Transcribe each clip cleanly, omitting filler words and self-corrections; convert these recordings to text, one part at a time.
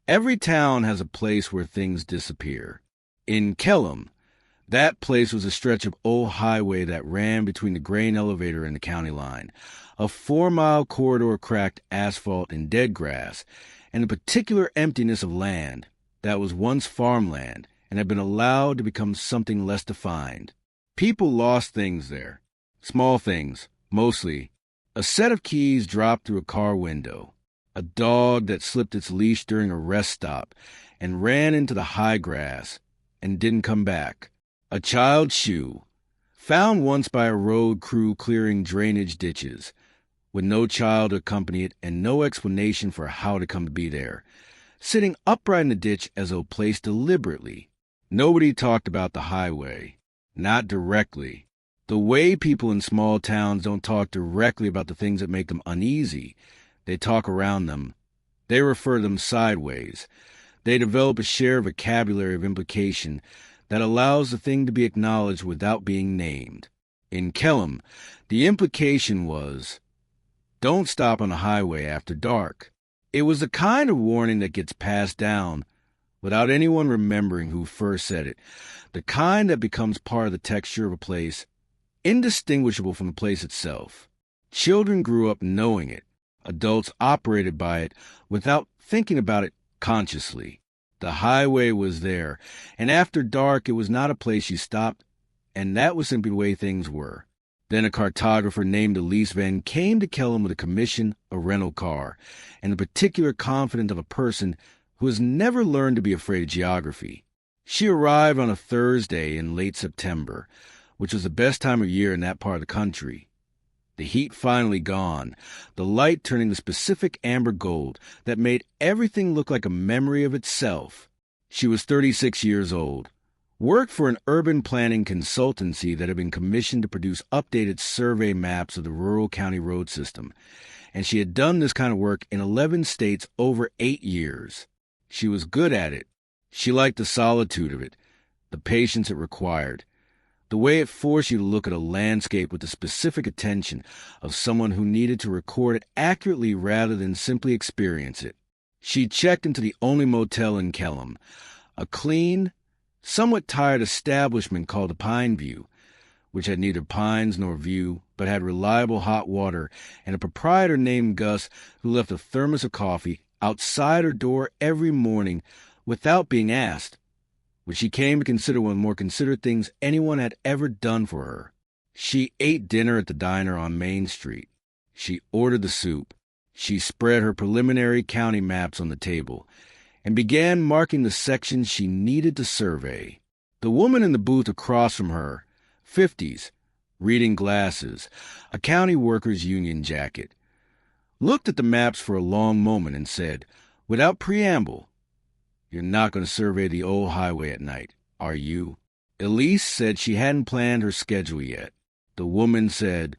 Every town has a place where things disappear. In Kellham, that place was a stretch of old highway that ran between the grain elevator and the county line, a 4-mile corridor of cracked asphalt and dead grass, and a particular emptiness of land that was once farmland and had been allowed to become something less defined. People lost things there. Small things, mostly. A set of keys dropped through a car window. A dog that slipped its leash during a rest stop and ran into the high grass and didn't come back. A child's shoe, found once by a road crew clearing drainage ditches, with no child to accompany it and no explanation for how to come to be there, sitting upright in the ditch as though placed deliberately. Nobody talked about the highway. Not directly. The way people in small towns don't talk directly about the things that make them uneasy. They talk around them. They refer to them sideways. They develop a shared vocabulary of implication that allows the thing to be acknowledged without being named. In Kellham, the implication was, don't stop on the highway after dark. It was the kind of warning that gets passed down without anyone remembering who first said it, the kind that becomes part of the texture of a place, indistinguishable from the place itself. Children grew up knowing it. Adults operated by it without thinking about it consciously. The highway was there, and after dark it was not a place you stopped, and that was simply the way things were. Then a cartographer named Elise Vann came to Kellham with a commission, a rental car, and the particular confidence of a person who has never learned to be afraid of geography. She arrived on a Thursday in late September, which was the best time of year in that part of the country. The heat finally gone, the light turning the specific amber gold that made everything look like a memory of itself. She was 36 years old, worked for an urban planning consultancy that had been commissioned to produce updated survey maps of the rural county road system, and she had done this kind of work in 11 states over 8 years. She was good at it. She liked the solitude of it, the patience it required, the way it forced you to look at a landscape with the specific attention of someone who needed to record it accurately rather than simply experience it. She checked into the only motel in Kellham, a clean, somewhat tired establishment called the Pine View, which had neither pines nor view, but had reliable hot water and a proprietor named Gus who left a thermos of coffee outside her door every morning without being asked, which she came to consider one of the more considerate things anyone had ever done for her. She ate dinner at the diner on Main Street. She ordered the soup. She spread her preliminary county maps on the table and began marking the sections she needed to survey. The woman in the booth across from her, 50s, reading glasses, a county workers' union jacket, looked at the maps for a long moment and said, without preamble, "You're not going to survey the old highway at night, are you?" Elise said she hadn't planned her schedule yet. The woman said,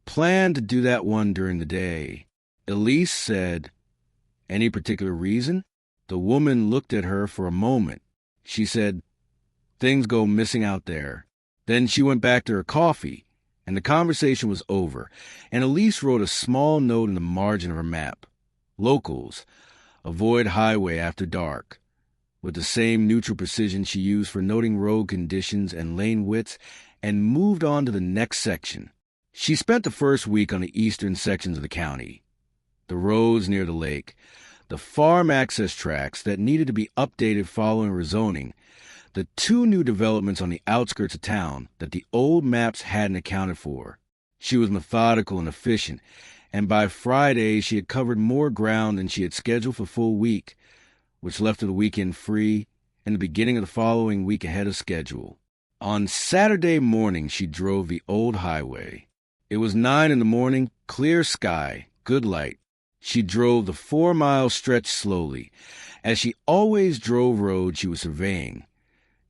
"Plan to do that one during the day." Elise said, "Any particular reason?" The woman looked at her for a moment. She said, "Things go missing out there." Then she went back to her coffee, and the conversation was over, and Elise wrote a small note in the margin of her map. Locals, avoid highway after dark, with the same neutral precision she used for noting road conditions and lane widths, and moved on to the next section. She spent the first week on the eastern sections of the county, the roads near the lake, the farm access tracks that needed to be updated following rezoning, the 2 new developments on the outskirts of town that the old maps hadn't accounted for. She was methodical and efficient, and by Friday she had covered more ground than she had scheduled for a full week, which left her the weekend free and the beginning of the following week ahead of schedule. On Saturday morning she drove the old highway. It was 9 in the morning, clear sky, good light. She drove the 4-mile stretch slowly, as she always drove roads she was surveying,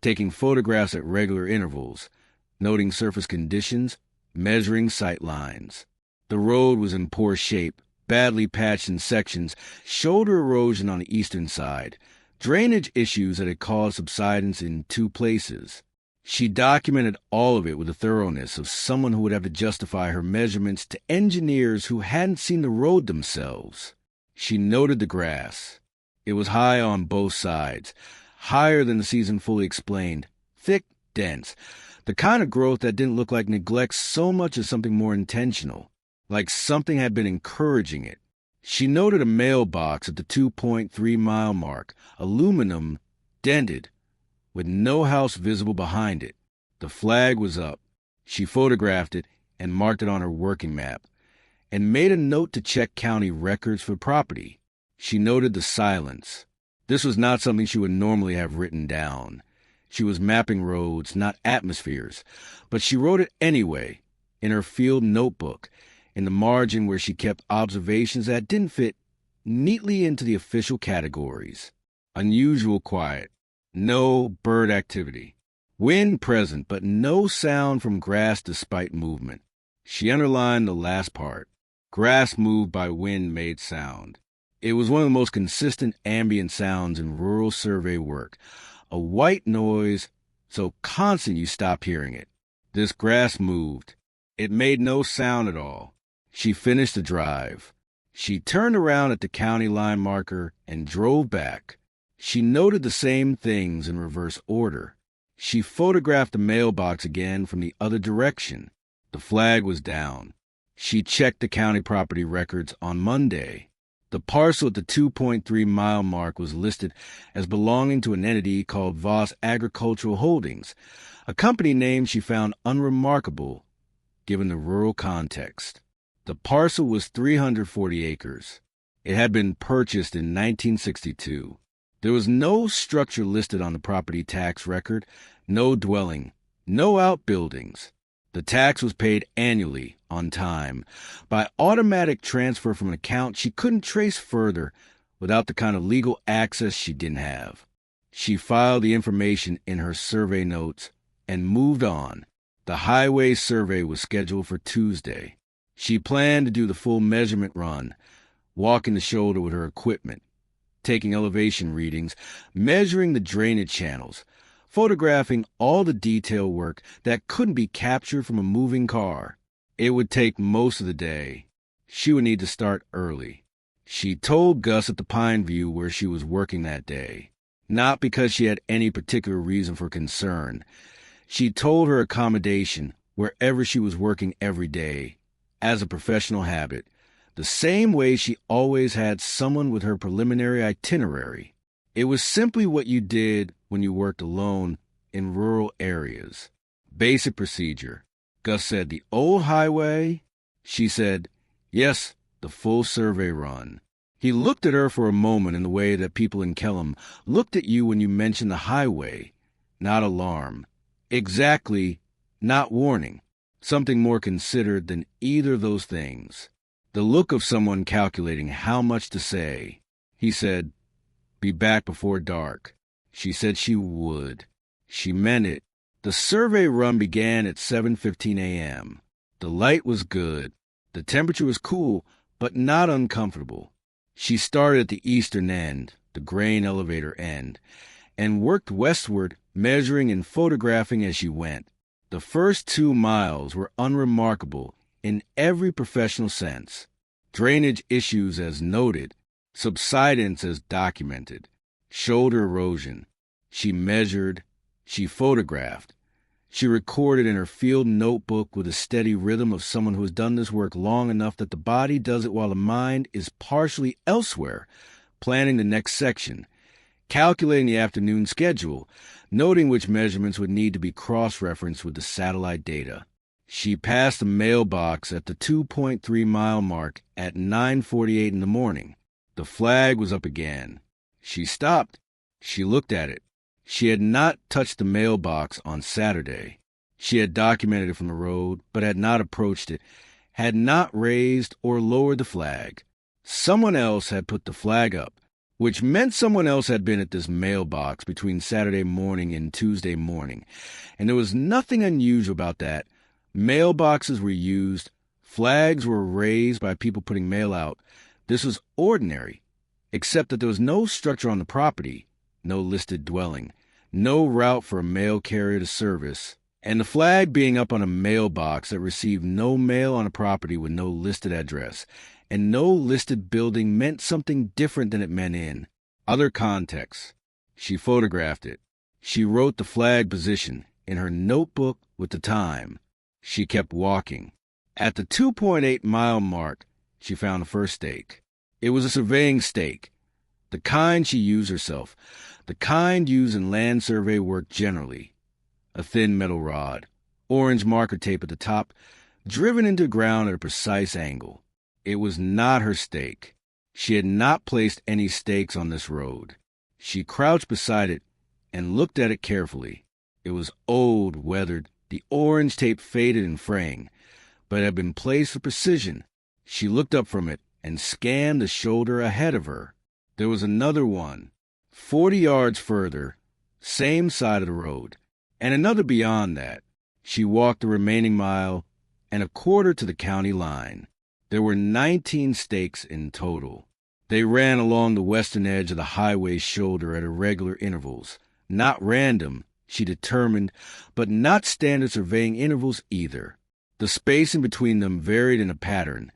taking photographs at regular intervals, noting surface conditions, measuring sight lines. The road was in poor shape, badly patched in sections, shoulder erosion on the eastern side, drainage issues that had caused subsidence in 2 places. She documented all of it with the thoroughness of someone who would have to justify her measurements to engineers who hadn't seen the road themselves. She noted the grass. It was high on both sides, higher than the season fully explained, thick, dense, the kind of growth that didn't look like neglect so much as something more intentional, like something had been encouraging it. She noted a mailbox at the 2.3-mile mark, aluminum, dented, with no house visible behind it. The flag was up. She photographed it and marked it on her working map, and made a note to check county records for property. She noted the silence. This was not something she would normally have written down. She was mapping roads, not atmospheres, but she wrote it anyway, in her field notebook, in the margin where she kept observations that didn't fit neatly into the official categories. Unusual quiet. No bird activity. Wind present, but no sound from grass despite movement. She underlined the last part. Grass moved by wind made sound. It was one of the most consistent ambient sounds in rural survey work. A white noise, so constant you stopped hearing it. This grass moved. It made no sound at all. She finished the drive. She turned around at the county line marker and drove back. She noted the same things in reverse order. She photographed the mailbox again from the other direction. The flag was down. She checked the county property records on Monday. The parcel at the 2.3-mile mark was listed as belonging to an entity called Voss Agricultural Holdings, a company name she found unremarkable given the rural context. The parcel was 340 acres. It had been purchased in 1962. There was no structure listed on the property tax record, no dwelling, no outbuildings. The tax was paid annually, on time, by automatic transfer from an account she couldn't trace further without the kind of legal access she didn't have. She filed the information in her survey notes and moved on. The highway survey was scheduled for Tuesday. She planned to do the full measurement run, walking the shoulder with her equipment, taking elevation readings, measuring the drainage channels, photographing all the detail work that couldn't be captured from a moving car. It would take most of the day. She would need to start early. She told Gus at the Pine View where she was working that day, not because she had any particular reason for concern. She told her accommodation wherever she was working every day, as a professional habit, the same way she always had someone with her preliminary itinerary. It was simply what you did when you worked alone in rural areas. Basic procedure. Gus said, "The old highway?" She said, "Yes, the full survey run." He looked at her for a moment in the way that people in Kellham looked at you when you mentioned the highway. Not alarm. Exactly, not warning. Something more considered than either of those things. The look of someone calculating how much to say. He said, "Be back before dark." She said she would. She meant it. The survey run began at 7:15 a.m. The light was good. The temperature was cool, but not uncomfortable. She started at the eastern end, the grain elevator end, and worked westward, measuring and photographing as she went. The first 2 miles were unremarkable in every professional sense. Drainage issues as noted, subsidence as documented, shoulder erosion. She measured, she photographed. She recorded in her field notebook with a steady rhythm of someone who has done this work long enough that the body does it while the mind is partially elsewhere, planning the next section, calculating the afternoon schedule, noting which measurements would need to be cross-referenced with the satellite data. She passed the mailbox at the 2.3-mile mark at 9:48 in the morning. The flag was up again. She stopped. She looked at it. She had not touched the mailbox on Saturday. She had documented it from the road, but had not approached it, had not raised or lowered the flag. Someone else had put the flag up, which meant someone else had been at this mailbox between Saturday morning and Tuesday morning, and there was nothing unusual about that. Mailboxes were used, flags were raised by people putting mail out. This was ordinary, except that there was no structure on the property, no listed dwelling, no route for a mail carrier to service, and the flag being up on a mailbox that received no mail on a property with no listed address and no listed building meant something different than it meant in. Other context. She photographed it. She wrote the flag position in her notebook with the time. She kept walking. At the 2.8-mile mark, she found the first stake. It was a surveying stake, the kind she used herself, the kind used in land survey work generally. A thin metal rod, orange marker tape at the top, driven into the ground at a precise angle. It was not her stake. She had not placed any stakes on this road. She crouched beside it and looked at it carefully. It was old, weathered, the orange tape faded and fraying, but had been placed for precision. She looked up from it and scanned the shoulder ahead of her. There was another one, 40 yards further, same side of the road, and another beyond that. She walked the remaining mile and a quarter to the county line. There were 19 stakes in total. They ran along the western edge of the highway shoulder at irregular intervals. Not random, she determined, but not standard surveying intervals either. The spacing between them varied in a pattern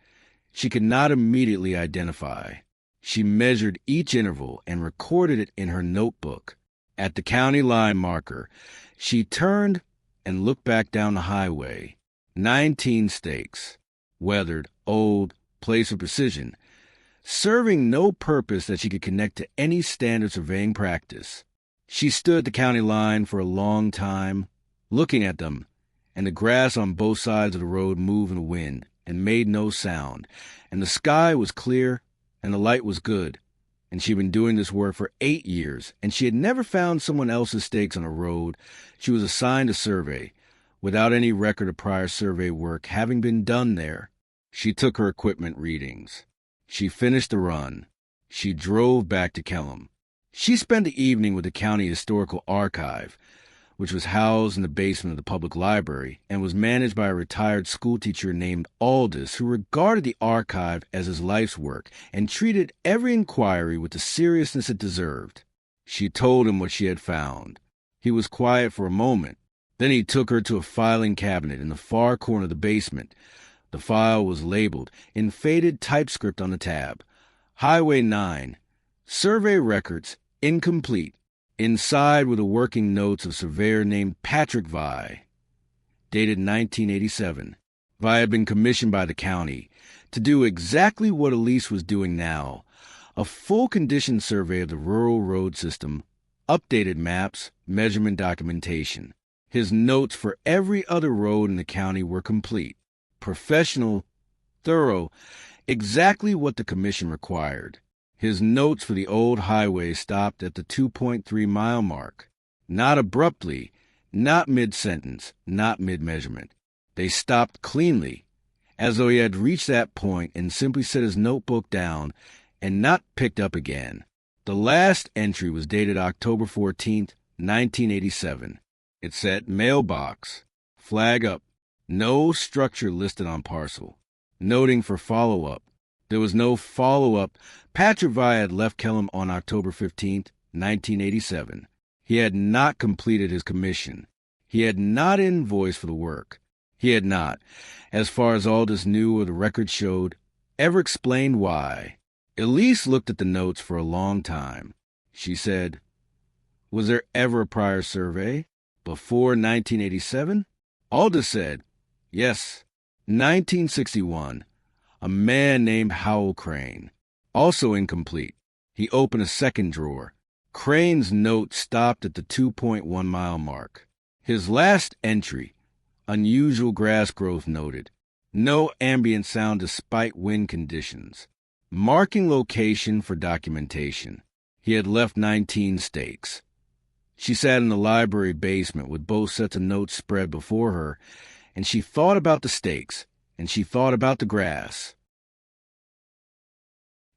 she could not immediately identify. She measured each interval and recorded it in her notebook. At the county line marker, she turned and looked back down the highway. 19 stakes, weathered, old, place of precision, serving no purpose that she could connect to any standard surveying practice. She stood at the county line for a long time, looking at them, and the grass on both sides of the road moved in the wind and made no sound, and the sky was clear, and the light was good, and she'd been doing this work for 8 years, and she had never found someone else's stakes on a road she was assigned to survey, without any record of prior survey work having been done there. She took her equipment readings. She finished the run. She drove back to Kellham. She spent the evening with the county historical archive, which was housed in the basement of the public library and was managed by a retired schoolteacher named Aldous, who regarded the archive as his life's work and treated every inquiry with the seriousness it deserved. She told him what she had found. He was quiet for a moment. Then he took her to a filing cabinet in the far corner of the basement. The file was labeled in faded typescript on the tab, Highway 9, Survey Records, Incomplete. Inside were the working notes of a surveyor named Patrick Vai, dated 1987. Vai had been commissioned by the county to do exactly what Elise was doing now, a full condition survey of the rural road system, updated maps, measurement documentation. His notes for every other road in the county were complete, professional, thorough, exactly what the commission required. His notes for the old highway stopped at the 2.3-mile mark. Not abruptly, not mid-sentence, not mid-measurement. They stopped cleanly, as though he had reached that point and simply set his notebook down and not picked up again. The last entry was dated October 14th, 1987. It said, mailbox, flag up, no structure listed on parcel. Noting for follow-up. There was no follow-up. Patrick Vai had left Kellham on October 15th, 1987. He had not completed his commission. He had not invoiced for the work. He had not, as far as Aldous knew or the record showed, ever explained why. Elise looked at the notes for a long time. She said, "Was there ever a prior survey? Before 1987? Aldous said, "Yes, 1961. A man named Howell Crane. Also incomplete." He opened a second drawer. Crane's note stopped at the 2.1-mile mark. His last entry, unusual grass growth noted. No ambient sound despite wind conditions. Marking location for documentation. He had left 19 stakes. She sat in the library basement with both sets of notes spread before her, and she thought about the stakes, and she thought about the grass.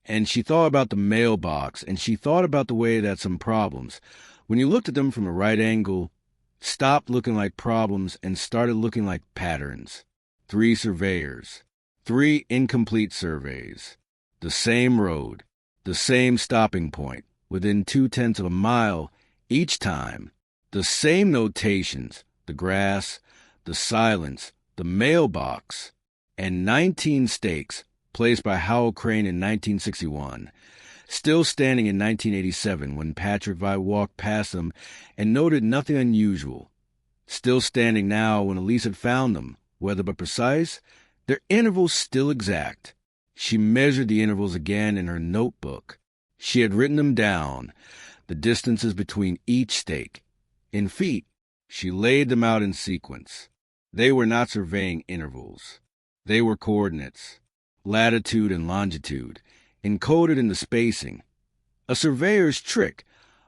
And she thought about the mailbox, and she thought about the way that some problems, when you looked at them from the right angle, stopped looking like problems and started looking like patterns. 3 surveyors. 3 incomplete surveys. The same road. The same stopping point, within 0.2 of a mile each time. The same notations, the grass, the silence, the mailbox, and 19 stakes placed by Howell Crane in 1961, Still standing in 1987 when Patrick Vi walked past them and noted nothing unusual. Still standing now when Elise had found them, whether but precise, their intervals still exact. She measured the intervals again in her notebook. She had written them down, the distances between each stake. In feet, she laid them out in sequence. They were not surveying intervals. They were coordinates, latitude and longitude, encoded in the spacing. A surveyor's trick,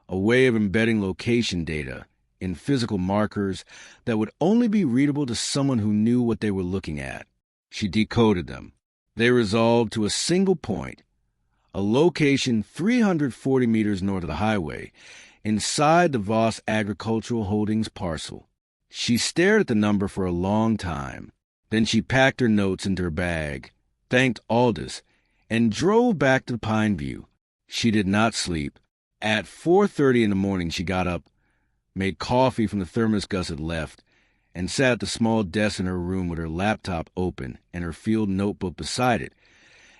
a way of embedding location data in physical markers that would only be readable to someone who knew what they were looking at. She decoded them. They resolved to a single point, a location 340 meters north of the highway, inside the Voss Agricultural Holdings parcel. She stared at the number for a long time. Then she packed her notes into her bag, thanked Aldous, and drove back to Pineview. She did not sleep. At 4:30 in the morning she got up, made coffee from the thermos Gus had left, and sat at the small desk in her room with her laptop open and her field notebook beside it.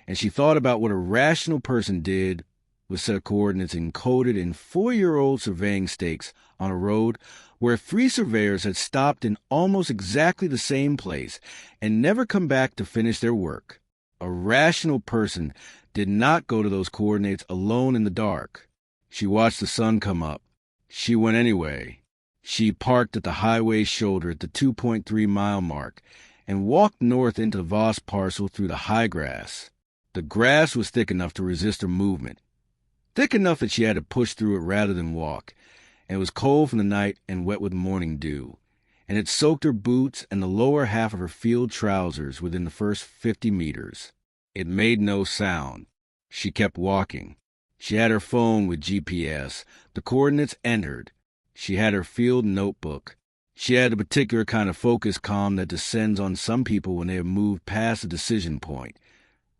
And she thought about what a rational person did with set of coordinates encoded in 4-year-old surveying stakes on a road where 3 surveyors had stopped in almost exactly the same place and never come back to finish their work. A rational person did not go to those coordinates alone in the dark. She watched the sun come up. She went anyway. She parked at the highway shoulder at the 2.3-mile mark and walked north into the Voss parcel through the high grass. The grass was thick enough to resist her movement, thick enough that she had to push through it rather than walk, and it was cold from the night and wet with morning dew, and it soaked her boots and the lower half of her field trousers within the first 50 meters. It made no sound. She kept walking. She had her phone with GPS, the coordinates entered. She had her field notebook. She had the particular kind of focus calm that descends on some people when they have moved past the decision point,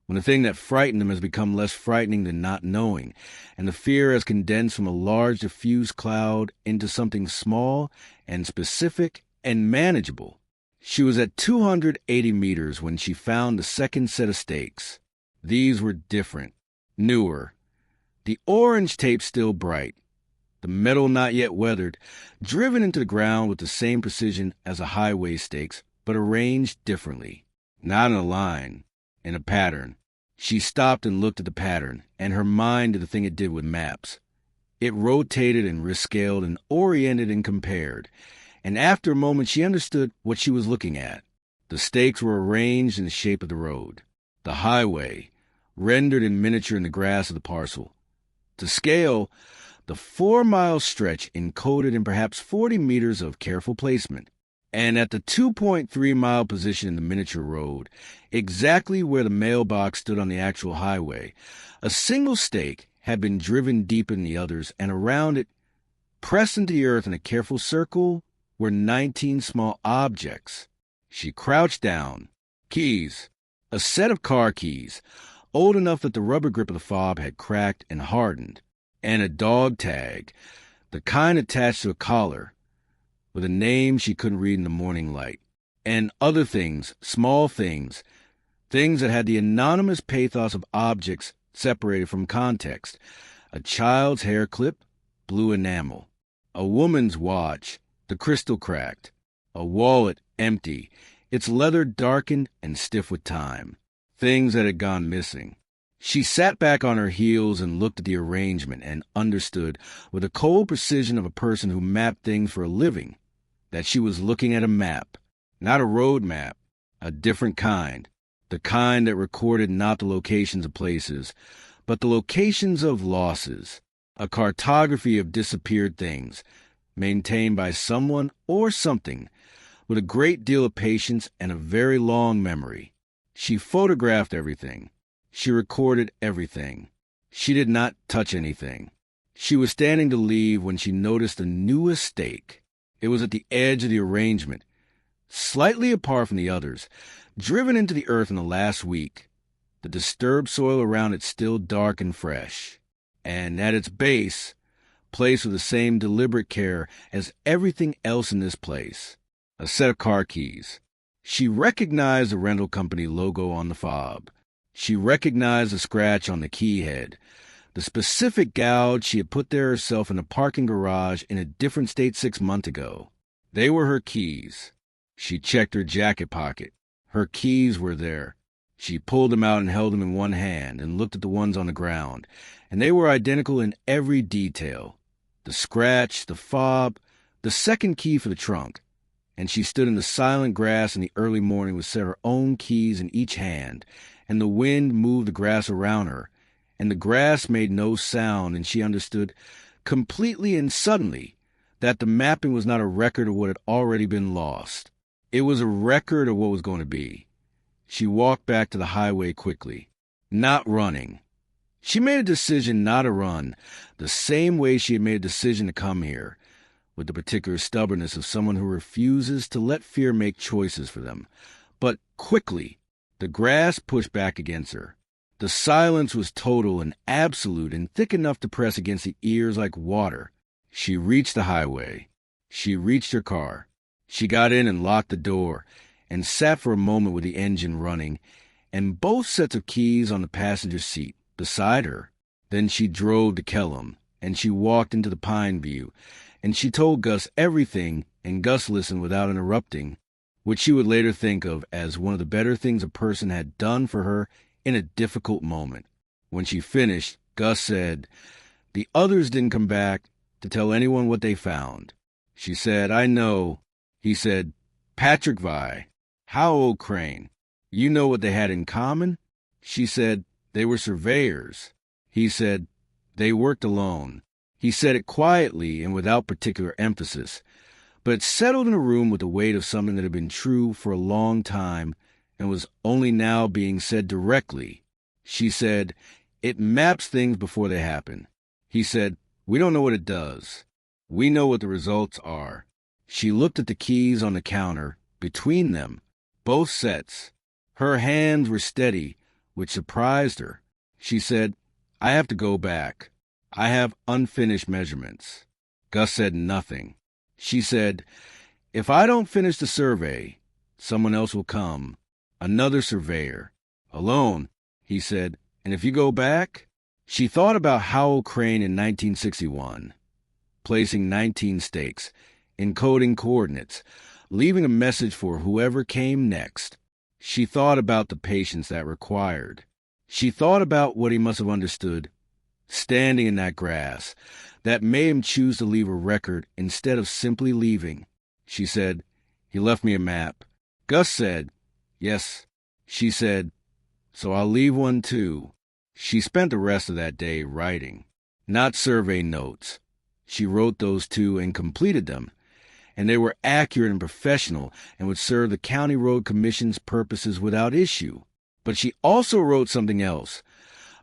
when the thing that frightened them has become less frightening than not knowing, and the fear has condensed from a large diffuse cloud into something small and specific and manageable. She was at 280 meters when she found the second set of stakes. These were different, newer. The orange tape still bright, the metal not yet weathered, driven into the ground with the same precision as the highway stakes, but arranged differently. Not in a line, in a pattern. She stopped and looked at the pattern, and her mind did the thing it did with maps. It rotated and rescaled and oriented and compared, and after a moment she understood what she was looking at. The stakes were arranged in the shape of the road. The highway, rendered in miniature in the grass of the parcel. To scale, the 4-mile stretch encoded in perhaps 40 meters of careful placement. And at the 2.3-mile position in the miniature road, exactly where the mailbox stood on the actual highway, a single stake had been driven deeper than the others, and around it, pressed into the earth in a careful circle, were 19 small objects. She crouched down. Keys. A set of car keys, old enough that the rubber grip of the fob had cracked and hardened, and a dog tag, the kind attached to a collar, with a name she couldn't read in the morning light, and other things, small things, things that had the anonymous pathos of objects separated from context. A child's hair clip, blue enamel. A woman's watch, the crystal cracked. A wallet, empty, its leather darkened and stiff with time. Things that had gone missing. She sat back on her heels and looked at the arrangement and understood, with the cold precision of a person who mapped things for a living, that she was looking at a map, not a road map, a different kind, the kind that recorded not the locations of places, but the locations of losses, a cartography of disappeared things, maintained by someone or something, with a great deal of patience and a very long memory. She photographed everything. She recorded everything. She did not touch anything. She was standing to leave when she noticed the newest stake. It was at the edge of the arrangement, slightly apart from the others, driven into the earth in the last week, the disturbed soil around it still dark and fresh, and at its base, placed with the same deliberate care as everything else in this place, a set of car keys. She recognized the rental company logo on the fob. She recognized the scratch on the key head, The specific gouge she had put there herself in a parking garage in a different state 6 months ago. They were her keys. She checked her jacket pocket. Her keys were there. She pulled them out and held them in one hand and looked at the ones on the ground, and they were identical in every detail. The scratch, the fob, the second key for the trunk. And she stood in the silent grass in the early morning with set her own keys in each hand, and the wind moved the grass around her, and the grass made no sound, and she understood completely and suddenly that the mapping was not a record of what had already been lost. It was a record of what was going to be. She walked back to the highway quickly, not running. She made a decision not to run, the same way she had made a decision to come here, with the particular stubbornness of someone who refuses to let fear make choices for them. But quickly, the grass pushed back against her. The silence was total and absolute and thick enough to press against the ears like water. She reached the highway. She reached her car. She got in and locked the door, and sat for a moment with the engine running, and both sets of keys on the passenger seat beside her. Then she drove to Kellham, and she walked into the Pine View, and she told Gus everything, and Gus listened without interrupting, which she would later think of as one of the better things a person had done for her in a difficult moment. When she finished, Gus said, "The others didn't come back to tell anyone what they found." She said, "I know." He said, "Patrick Vi, how old Crane? You know what they had in common?" She said, "They were surveyors." He said, "They worked alone." He said it quietly and without particular emphasis, but it settled in a room with the weight of something that had been true for a long time and was only now being said directly. She said, "It maps things before they happen." He said, "We don't know what it does. We know what the results are." She looked at the keys on the counter, between them, both sets. Her hands were steady, which surprised her. She said, "I have to go back. I have unfinished measurements." Gus said nothing. She said, "If I don't finish the survey, someone else will come. Another surveyor. Alone," he said, "and if you go back?" She thought about Howell Crane in 1961, placing 19 stakes, encoding coordinates, leaving a message for whoever came next. She thought about the patience that required. She thought about what he must have understood, standing in that grass, that made him choose to leave a record instead of simply leaving. She said, "He left me a map." Gus said, "Yes." She said, "So I'll leave one too." She spent the rest of that day writing, not survey notes. She wrote those too and completed them, and they were accurate and professional and would serve the County Road Commission's purposes without issue. But she also wrote something else,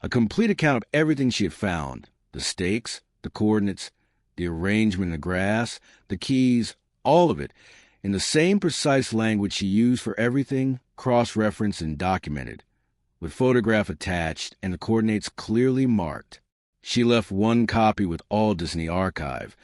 a complete account of everything she had found, the stakes, the coordinates, the arrangement in the grass, the keys, all of it, in the same precise language she used for everything, cross-referenced and documented, with photograph attached and the coordinates clearly marked. She left one copy with Aldous in the archive,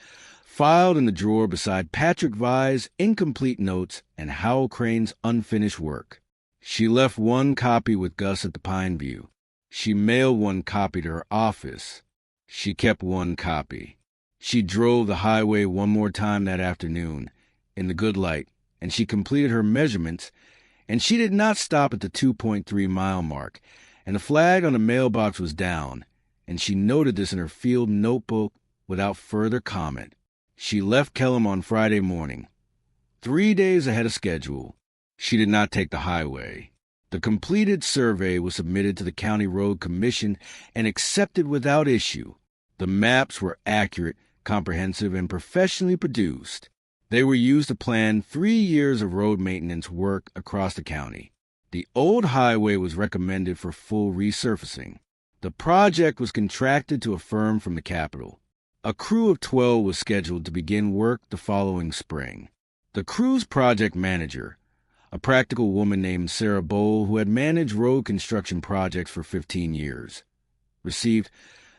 filed in the drawer beside Patrick Vi's incomplete notes and Howell Crane's unfinished work. She left one copy with Gus at the Pine View. She mailed one copy to her office. She kept one copy. She drove the highway one more time that afternoon, in the good light, and she completed her measurements, and she did not stop at the 2.3-mile mark, and the flag on the mailbox was down, and she noted this in her field notebook without further comment. She left Kellham on Friday morning, 3 days ahead of schedule. She did not take the highway. The completed survey was submitted to the County Road Commission and accepted without issue. The maps were accurate, comprehensive, and professionally produced. They were used to plan 3 years of road maintenance work across the county. The old highway was recommended for full resurfacing. The project was contracted to a firm from the capital. A crew of 12 was scheduled to begin work the following spring. The crew's project manager, a practical woman named Sarah Bowl who had managed road construction projects for 15 years, received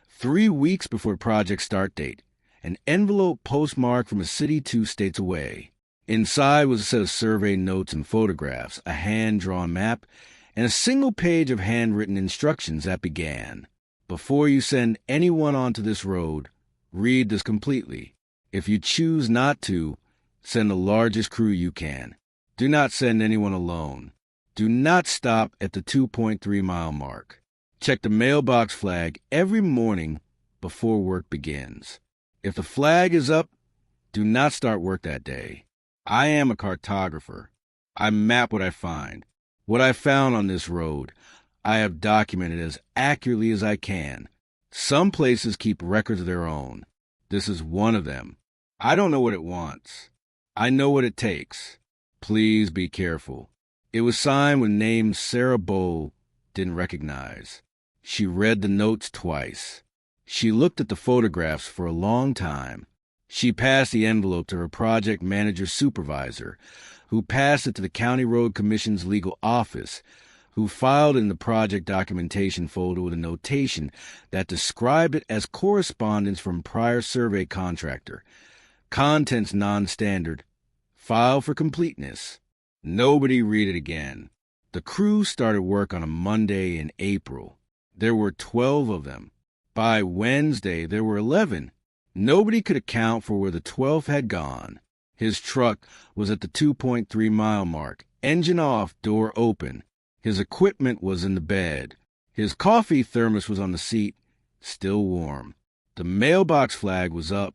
3 weeks before the project start date an envelope postmarked from a city 2 states away. Inside was a set of survey notes and photographs, a hand-drawn map, and a single page of handwritten instructions that began, Before you send anyone onto this road, read this completely. If you choose not to, send the largest crew you can. Do not send anyone alone. Do not stop at the 2.3-mile mark. Check the mailbox flag every morning before work begins. If the flag is up, do not start work that day. I am a cartographer. I map what I find. What I found on this road, I have documented as accurately as I can. Some places keep records of their own. This is one of them. I don't know what it wants. I know what it takes. Please be careful. It was signed with names Sarah Bowl didn't recognize. She read the notes twice. She looked at the photographs for a long time. She passed the envelope to her project manager supervisor, who passed it to the County Road Commission's legal office, who filed in the project documentation folder with a notation that described it as correspondence from prior survey contractor. Contents non-standard. File for completeness. Nobody read it again. The crew started work on a Monday in April. There were 12 of them. By Wednesday, there were 11. Nobody could account for where the 12th had gone. His truck was at the 2.3-mile mark, engine off, door open. His equipment was in the bed. His coffee thermos was on the seat, still warm. The mailbox flag was up.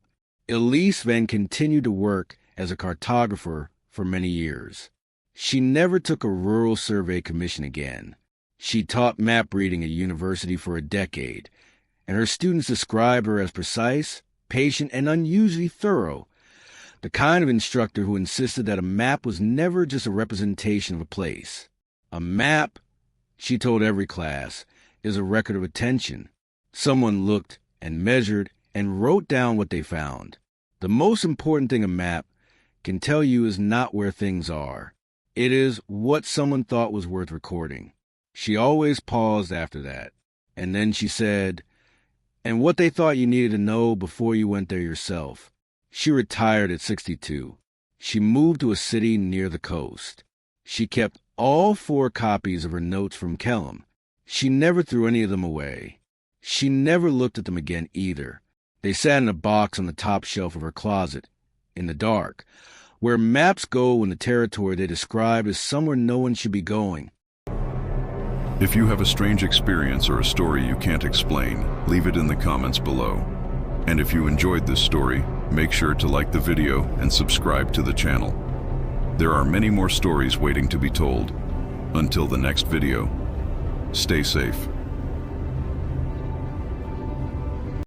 Elise Vann continued to work as a cartographer for many years. She never took a rural survey commission again. She taught map reading at university for a decade, and her students described her as precise, patient, and unusually thorough. The kind of instructor who insisted that a map was never just a representation of a place. A map, she told every class, is a record of attention. Someone looked and measured and wrote down what they found. The most important thing a map can tell you is not where things are. It is what someone thought was worth recording. She always paused after that, and then she said, and what they thought you needed to know before you went there yourself. She retired at 62. She moved to a city near the coast. She kept all 4 copies of her notes from Kellham. She never threw any of them away. She never looked at them again either. They sat in a box on the top shelf of her closet, in the dark, where maps go when the territory they describe is somewhere no one should be going. If you have a strange experience or a story you can't explain, leave it in the comments below. And if you enjoyed this story, make sure to like the video and subscribe to the channel. There are many more stories waiting to be told. Until the next video, stay safe.